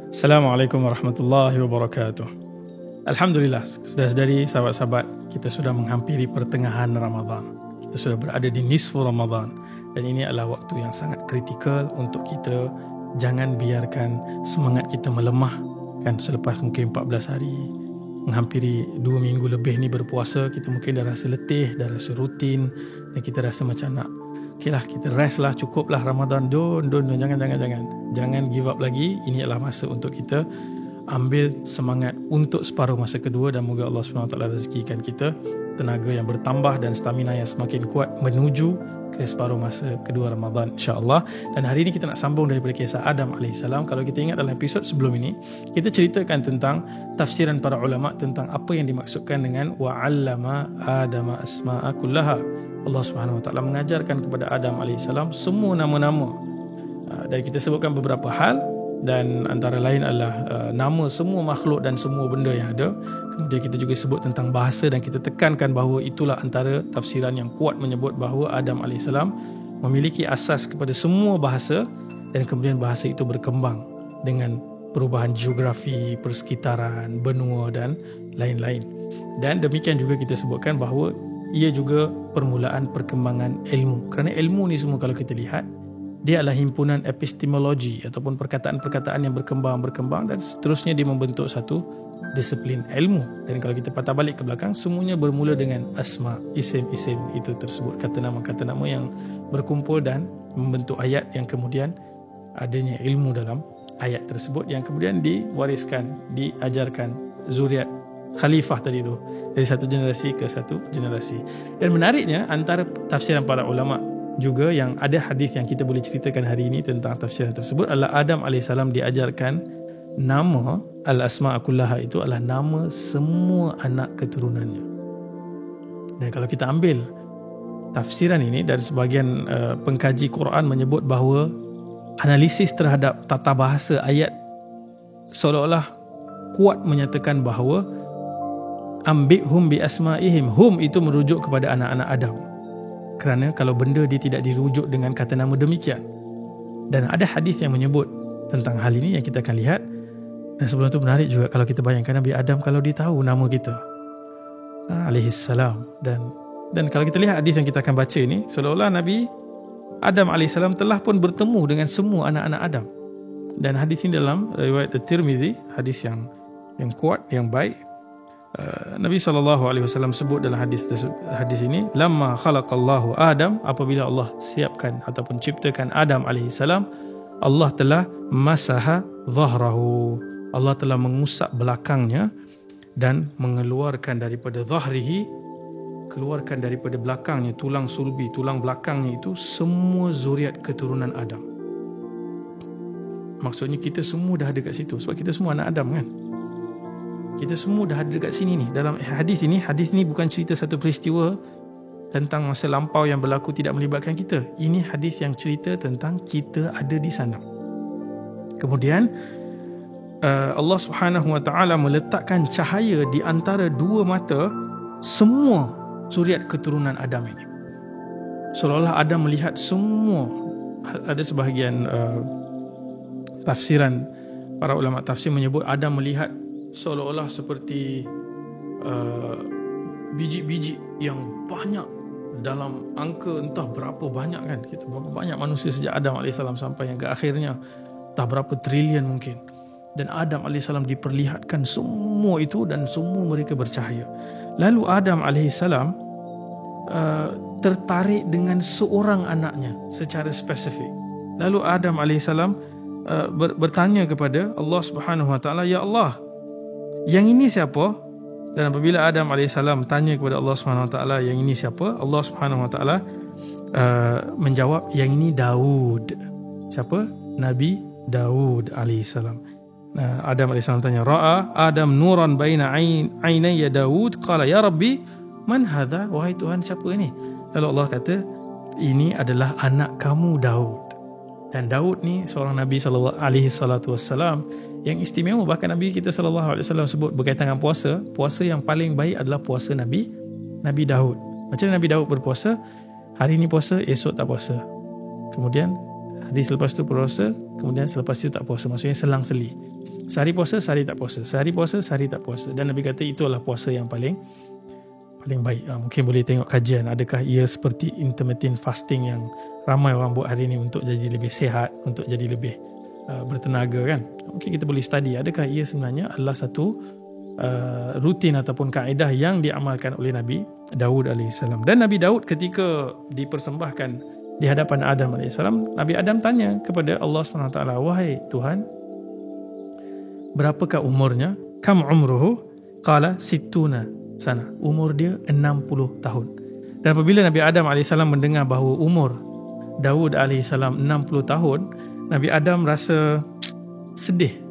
Assalamualaikum warahmatullahi wabarakatuh. Alhamdulillah, sedari sahabat-sahabat, kita sudah menghampiri pertengahan Ramadan. Kita sudah berada di nisfu Ramadan. Dan ini adalah waktu yang sangat kritikal untuk kita jangan biarkan semangat kita melemah. Kan selepas mungkin 14 hari, menghampiri 2 minggu lebih ni berpuasa, kita mungkin dah rasa letih, dah rasa rutin, dan kita rasa macam nak okay lah, kita rest lah, cukup lah Ramadan. Jangan give up lagi. Ini adalah masa untuk kita ambil semangat untuk separuh masa kedua, dan moga Allah SWT rezekikan kita tenaga yang bertambah dan stamina yang semakin kuat menuju ke separuh masa kedua Ramadan, insya-Allah. Dan hari ini kita nak sambung daripada kisah Adam AS. Kalau kita ingat dalam episod sebelum ini, kita ceritakan tentang tafsiran para ulama tentang apa yang dimaksudkan dengan wa'allama Adama asma'a kullaha. Allah Subhanahu Wa Taala mengajarkan kepada Adam AS semua nama-nama. Dan kita sebutkan beberapa hal, dan antara lain adalah nama semua makhluk dan semua benda yang ada. Kemudian kita juga sebut tentang bahasa, dan kita tekankan bahawa itulah antara tafsiran yang kuat menyebut bahawa Adam AS memiliki asas kepada semua bahasa, dan kemudian bahasa itu berkembang dengan perubahan geografi, persekitaran, benua dan lain-lain. Dan demikian juga kita sebutkan bahawa ia juga permulaan perkembangan ilmu. Kerana ilmu ni semua kalau kita lihat, dia adalah himpunan epistemologi ataupun perkataan-perkataan yang berkembang dan seterusnya dia membentuk satu disiplin ilmu. Dan kalau kita patah balik ke belakang, semuanya bermula dengan asma, isim-isim itu tersebut, kata nama yang berkumpul dan membentuk ayat, yang kemudian adanya ilmu dalam ayat tersebut yang kemudian diwariskan, diajarkan zuriat khalifah tadi tu, dari satu generasi ke satu generasi. Dan menariknya, antara tafsiran para ulama juga yang ada hadis yang kita boleh ceritakan hari ini tentang tafsiran tersebut adalah Adam AS diajarkan nama al-asma' kullaha itu adalah nama semua anak keturunannya. Dan kalau kita ambil tafsiran ini, dan sebahagian pengkaji Quran menyebut bahawa analisis terhadap tata bahasa ayat seolah-olah kuat menyatakan bahawa ambihum bi asma'ihim, hum itu merujuk kepada anak-anak Adam. Kerana kalau benda dia tidak dirujuk dengan kata nama demikian. Dan ada hadis yang menyebut tentang hal ini yang kita akan lihat. Dan sebelum tu menarik juga kalau kita bayangkan Nabi Adam kalau dia tahu nama kita, alaihissalam. Dan kalau kita lihat hadis yang kita akan baca ini, seolah-olah Nabi Adam alaihissalam telah pun bertemu dengan semua anak-anak Adam. Dan hadis ini dalam riwayat At-Tirmidzi, hadis yang kuat, yang baik. Nabi SAW sebut dalam hadis ini, lamma khalaqallahu Adam, apabila Allah siapkan ataupun ciptakan Adam alaihissalam, Allah telah masaha zahrahu, Allah telah mengusap belakangnya dan mengeluarkan daripada zahrihi, keluarkan daripada belakangnya, tulang sulbi, tulang belakangnya itu semua zuriat keturunan Adam. Maksudnya kita semua dah ada kat situ, sebab kita semua anak Adam kan. Kita semua dah ada dekat sini ni. Dalam hadis ni bukan cerita satu peristiwa tentang masa lampau yang berlaku tidak melibatkan kita. Ini hadis yang cerita tentang kita ada di sana. Kemudian Allah Subhanahu Wa Taala meletakkan cahaya di antara dua mata semua zuriat keturunan Adam ini. Seolah-olah Adam melihat semua. Ada sebahagian tafsiran para ulama tafsir menyebut Adam melihat seolah-olah seperti biji-biji yang banyak dalam angka entah berapa banyak kan, kita berapa banyak manusia sejak Adam AS sampai yang ke akhirnya entah berapa trilion mungkin. Dan Adam AS diperlihatkan semua itu, dan semua mereka bercahaya. Lalu Adam AS tertarik dengan seorang anaknya secara spesifik. Lalu Adam AS bertanya kepada Allah Subhanahu Wa Taala, ya Allah, yang ini siapa? Dan apabila Adam AS tanya kepada Allah SWT, yang ini siapa? Allah SWT menjawab, yang ini Daud. Siapa? Nabi Daud AS. Adam AS tanya, Ra'a Adam nuran baina ainaya Daud, qala ya Rabbi man hadha? Wahai Tuhan, siapa ini? Lalu Allah kata, ini adalah anak kamu Daud. Dan Daud ni seorang Nabi SAW yang istimewa. Bahkan Nabi kita SAW sebut berkaitan dengan puasa, puasa yang paling baik adalah puasa Nabi Daud. Macam mana Nabi Daud berpuasa? Hari ni puasa, esok tak puasa. Kemudian hadis selepas tu puasa, kemudian selepas itu tak puasa. Maksudnya selang-seli. Sehari puasa, sehari tak puasa. Sehari puasa, sehari tak puasa. Dan Nabi kata itulah puasa yang paling baik. Mungkin boleh tengok kajian, adakah ia seperti intermittent fasting yang ramai orang buat hari ini untuk jadi lebih sihat, untuk jadi lebih bertenaga kan. Mungkin kita boleh study adakah ia sebenarnya adalah satu rutin ataupun kaedah yang diamalkan oleh Nabi Daud AS. Dan Nabi Daud ketika dipersembahkan di hadapan Adam AS, Nabi Adam tanya kepada Allah SWT, wahai Tuhan, berapakah umurnya? Kam umruhu? Qala sittuna sana. Umur dia 60 tahun. Dan apabila Nabi Adam AS mendengar bahawa umur Daud AS 60 tahun, Nabi Adam rasa sedih.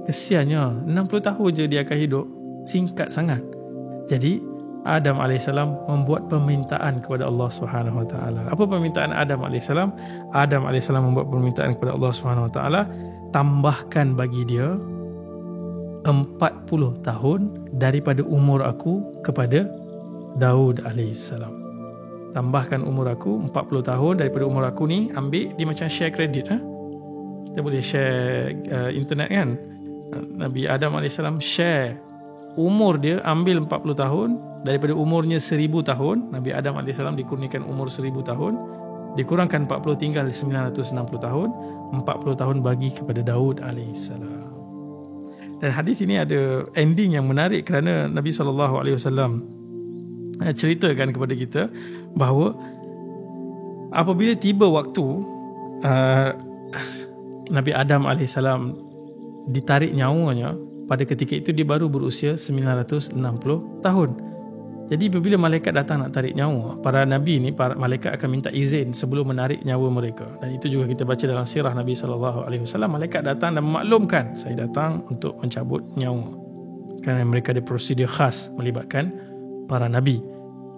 Kesiannya 60 tahun je dia akan hidup, singkat sangat. Jadi Adam AS membuat permintaan kepada Allah SWT. Apa permintaan Adam AS? Adam AS membuat permintaan kepada Allah SWT, tambahkan bagi dia 40 tahun daripada umur aku kepada Daud AS. Tambahkan umur aku 40 tahun daripada umur aku ni. Ambil dia macam share kredit. Kita boleh share internet kan. Nabi Adam AS share umur dia, ambil 40 tahun daripada umurnya 1000 tahun. Nabi Adam AS dikurniakan umur 1000 tahun, dikurangkan 40 tinggal 960 tahun. 40 tahun bagi kepada Daud AS. Dan hadis ini ada ending yang menarik kerana Nabi SAW ceritakan kepada kita bahawa apabila tiba waktu Nabi Adam AS ditarik nyawanya, pada ketika itu dia baru berusia 960 tahun. Jadi apabila malaikat datang nak tarik nyawa, para nabi ni, para malaikat akan minta izin sebelum menarik nyawa mereka. Dan itu juga kita baca dalam sirah Nabi SAW. Malaikat datang dan memaklumkan, saya datang untuk mencabut nyawa. Kerana mereka ada prosedur khas melibatkan para nabi.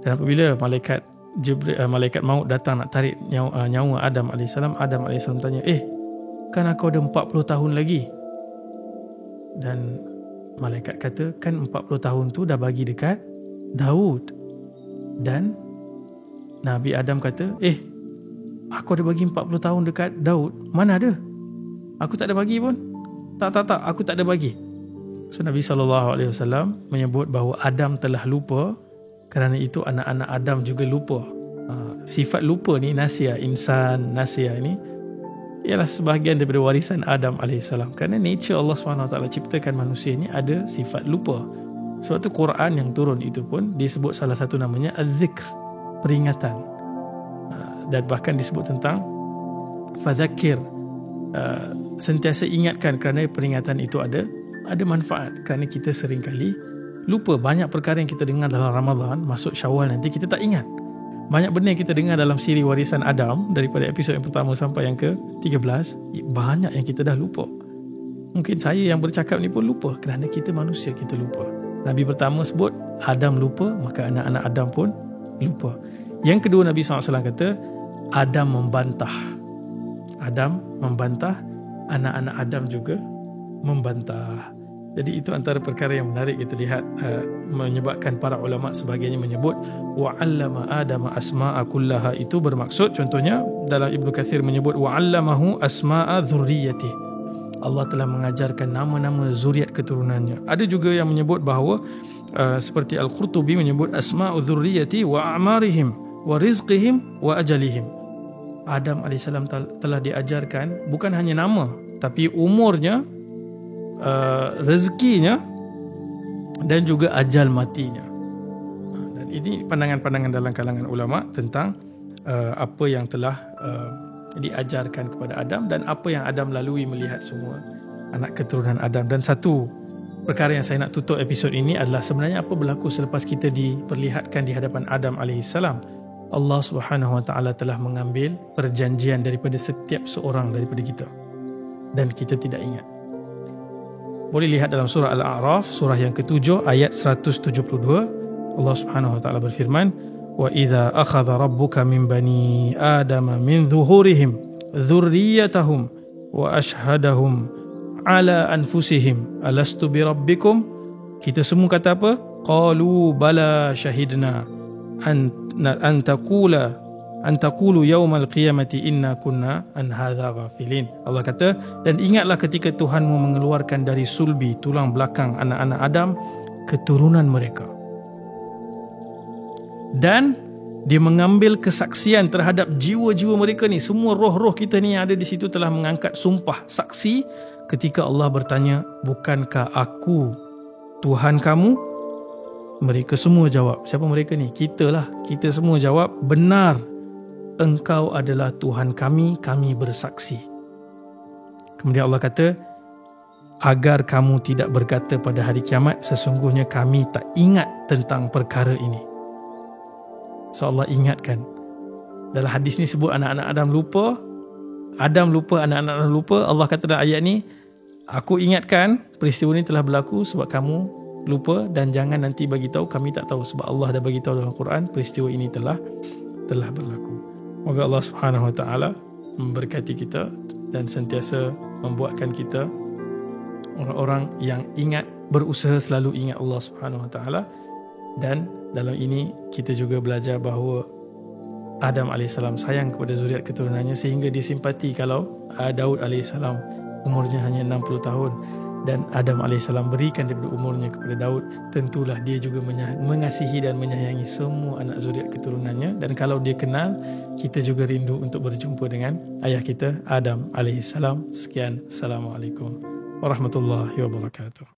Dan apabila malaikat maut datang nak tarik nyawa Adam AS, Adam AS tanya, kan aku ada 40 tahun lagi. Dan malaikat kata, kan 40 tahun tu dah bagi dekat Daud. Dan Nabi Adam kata, aku ada bagi 40 tahun dekat Daud. Mana ada? Aku tak ada bagi pun. Tak, aku tak ada bagi. So Nabi SAW menyebut bahawa Adam telah lupa. Kerana itu anak-anak Adam juga lupa. Sifat lupa ni, nasia, insan, nasia ni ialah sebahagian daripada warisan Adam AS. Kerana nature Allah SWT ciptakan manusia ni ada sifat lupa. Sebab tu Quran yang turun itu pun disebut salah satu namanya az-zikr, peringatan. Dan bahkan disebut tentang fadzakir, sentiasa ingatkan, kerana peringatan itu ada manfaat. Kerana kita seringkali lupa banyak perkara yang kita dengar dalam Ramadan, masuk Syawal nanti kita tak ingat. Banyak benda yang kita dengar dalam siri warisan Adam, daripada episod yang pertama sampai yang ke-13, banyak yang kita dah lupa. Mungkin saya yang bercakap ni pun lupa, kerana kita manusia, kita lupa. Nabi pertama sebut Adam lupa, maka anak-anak Adam pun lupa. Yang kedua, Nabi SAW kata Adam membantah. Adam membantah, anak-anak Adam juga membantah. Jadi itu antara perkara yang menarik kita lihat, menyebabkan para ulama sebahagiannya menyebut wa'allama Adama asma'a kullaha. Itu bermaksud, contohnya dalam Ibnu Katsir menyebut wa'allamahu asma'a dzurriyyati, Allah telah mengajarkan nama-nama zuriat keturunannya. Ada juga yang menyebut bahawa seperti Al-Qurtubi menyebut asma'u dzurriyyati wa a'marihim wa rizqihim wa ajalihim. Adam AS telah diajarkan bukan hanya nama, tapi umurnya, rezekinya, dan juga ajal matinya. Dan ini pandangan-pandangan dalam kalangan ulama tentang apa yang telah diajarkan kepada Adam dan apa yang Adam lalui melihat semua anak keturunan Adam. Dan satu perkara yang saya nak tutup episod ini adalah sebenarnya apa berlaku selepas kita diperlihatkan di hadapan Adam AS. Allah Subhanahu Wa Taala telah mengambil perjanjian daripada setiap seorang daripada kita, dan kita tidak ingat. Boleh lihat dalam surah Al-A'raf, surah yang ke-7 ayat 172. Allah Subhanahu Wa Taala berfirman, wa idza akhadha rabbuka min bani adama min zuhurihim dzurriyyatahum wa ashhadahum ala anfusihim alastu bi rabbikum. Kita semua kata apa? Qalu bala syahidna an taqula an taqulu yaumal qiyamati inna kunna an hadza ghafilin. Allah kata, dan ingatlah ketika Tuhanmu mengeluarkan dari sulbi, tulang belakang anak-anak Adam, keturunan mereka. Dan dia mengambil kesaksian terhadap jiwa-jiwa mereka ni. Semua roh-roh kita ni yang ada di situ telah mengangkat sumpah saksi ketika Allah bertanya, bukankah aku Tuhan kamu? Mereka semua jawab. Siapa mereka ni? Kita lah. Kita semua jawab, benar, engkau adalah Tuhan kami, kami bersaksi. Kemudian Allah kata, agar kamu tidak berkata pada hari kiamat, sesungguhnya kami tak ingat tentang perkara ini. So Allah ingatkan. Dalam hadis ni sebut anak-anak Adam lupa, anak-anak Adam lupa. Allah kata dalam ayat ni, aku ingatkan peristiwa ni telah berlaku sebab kamu lupa, dan jangan nanti bagi tahu kami tak tahu, sebab Allah dah bagi tahu dalam Quran peristiwa ini telah berlaku. Moga Allah Subhanahu Wa Taala memberkati kita dan sentiasa membuatkan kita orang-orang yang ingat, berusaha selalu ingat Allah Subhanahu Wa Taala. Dan dalam ini kita juga belajar bahawa Adam AS sayang kepada zuriat keturunannya, sehingga dia simpati kalau Daud AS umurnya hanya 60 tahun dan Adam AS berikan daripada umurnya kepada Daud. Tentulah dia juga mengasihi dan menyayangi semua anak zuriat keturunannya. Dan kalau dia kenal, kita juga rindu untuk berjumpa dengan ayah kita Adam AS. Sekian, Assalamualaikum warahmatullahi wabarakatuh.